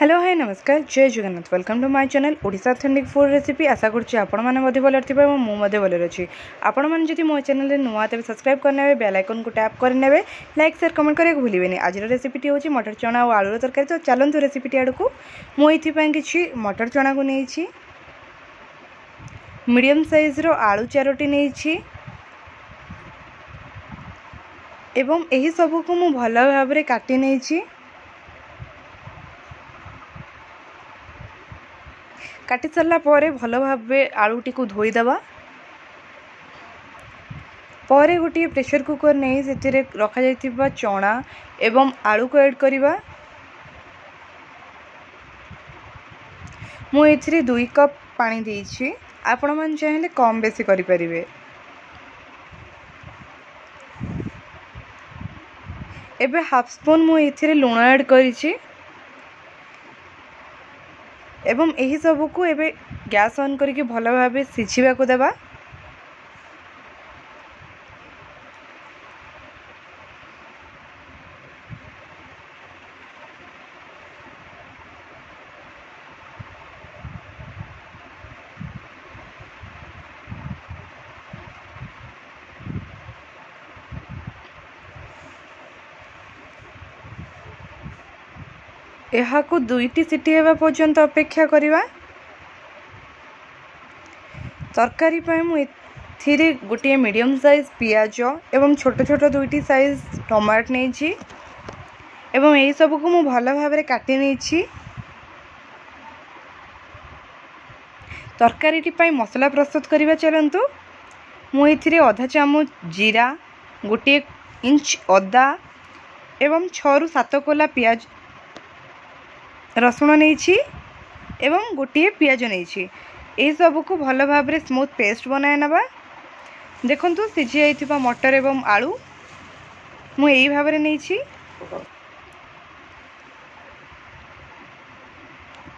Hello hi नमस्कार जय Jagannath welcome to my channel Odisha authentic food recipe आशा करुँच आपण मैंने भल थे मुझे भल अच्छी आपण मैंने मो चैनल नुआ तेज सब्सक्राइब करने बेल आइकन को टैप करने लाइक शेयर कमेंट करने भूलें आज रेसिपीटी हूँ मटर चना और आलूर तरकारी। तो चलतु रेसिपीटी आड़ को मुझे किसी मटर चना को नहीं मीडियम साइज रो आलू 4टी नहीं एवं यही सब को मु भल भाव में काटी नहीं काटी सारा पर भल भाव आलूटी को धोईदेवा पर गोटे प्रेशर कुकर नहीं से रखा जाइथिबा चना एवं आलू को ऐड करिबा। मु एथिरे 2 कप पानी देइछि आपण मन चाहेले कम बेसी करि परिबे। एबे हाफ स्पून मु एथिरे लूण ऐड करिछि एवं यही सब को एबे गैस ऑन करके भल भाव सिझिबा को देबा। यहाँ को 2टी सीटी हेबा पर्यंत अपेक्षा करिबा। तरकारी पाए मु एथिरे गोटे मीडियम साइज पियाज एवं छोट छोट 2टी साइज टमाटो नहीं एवं यही सब को मु भल भाव में काटी नहीं। तरकारी पाई मसला प्रस्तुत करिबा चलंतु मु एथिरे आधा चामच जीरा 1 इंच अदा एवं 6 ରୁ 7 कोला पियाज रसुण नहीं एवं गोटे पियाज नहीं यही सब को भल भाव में स्मूथ पेस्ट बनाए नबा। देखंतु सिझी जाइथिबा मटर एवं आलू मु यही भाव में नहीं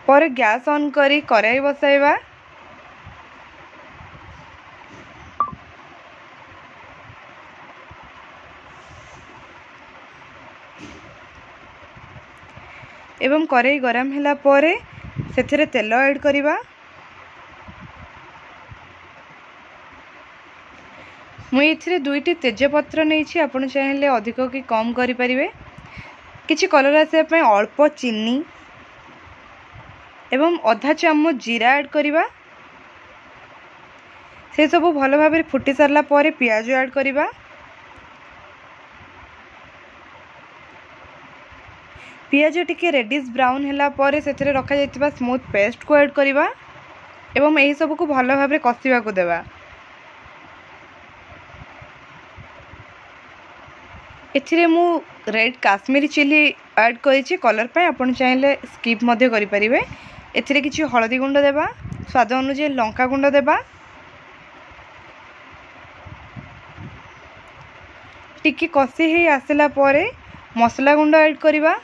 पर गैस ऑन करी कढ़ाई बसाइबा। एवं कढ़ाई गरम होला परे सेथिरे तेल ऐड करिबा। मुई एथिरे 2टी तेजपत्र नहीं आपण चाहेले अधिक कि कम करि परिबे। किछि कलर आसे पय अल्प चीनी एवं आधा चामच जीरा ऐड करिबा। से सब भल भाव में फुटी सारला परे पियाज ऐड करिबा। पियाज टिके रेडिश ब्राउन होला परे सेथिरे रखा जाइतिबा स्मूथ पेस्ट को ऐड करिबा एवं एही सब को भल भाव में कसिबा को देबा। एथिरे मु रेड काश्मीरी चिली ऐड करिछि कलर पे आपण चाहेले स्किप मध्य करि परिबे। एथिरे किछि हळदी गुंड देबा स्वाद अनुसार लंका गुंड देबा टिके कसी हे आसला परे मसला गुंड ऐड करिबा।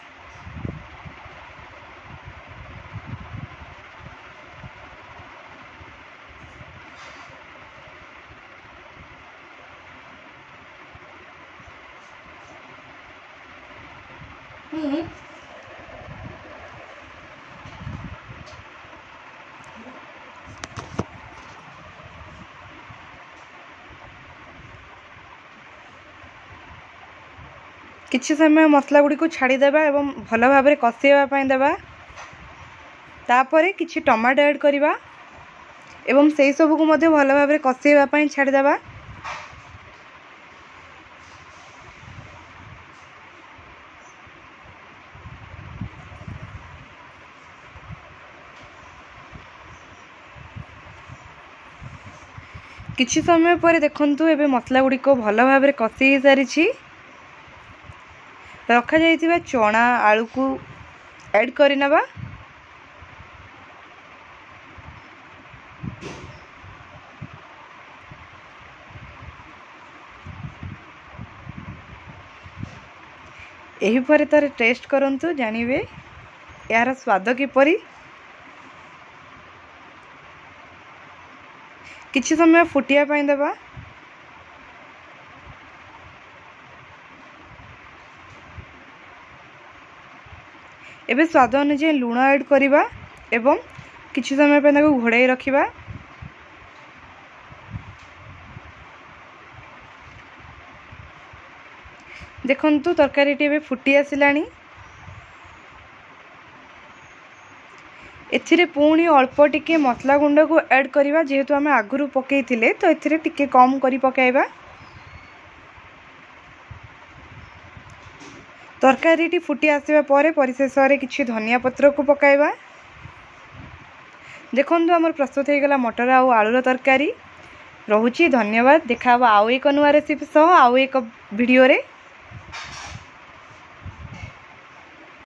किछि समय मसला गुडी को छाड़ी देबा एवं भल भाव में कसिबा पय देबा। तापरे किछि टमाटो ऐड करिबा एवं सेही सब को मध्य भल भाव में कसिबा पय छाड़ी देबा। किछि समय पर देखंतु एबे मसला गुडी को भल भाव में कसी सारिछि। रखा जाइथिबा चना आलू को ऐड करि नबा। एही परे तार टेस्ट करंतु जानिबे यार स्वाद किपरि। किछि समय फुटिया पय देबा। एबे स्वाद अनुसार लुण ऐड करवा एवं किछि समय पे ताको घोड़ाई रखिबा। देखंतु तरकारीटी एबे फुटी आसिलानी। एथिरे पुणी अल्प टिके मसला गुंड को ऐड करवा, जेहेतु आम आगुरु पकईथिले तो एथिरे टिके कम करी पकाइबा। तरकारीटी फुटी आसिबा परे परिशेष रे किछि धनिया पत्र को पकाइबा। देखंतु हमर प्रस्तुत हो गला मटर आउ आलूर तरकारी। रहुची धन्यवाद। देखा आउ एक नुआ रेसिपी सह आउ एक वीडियो रे।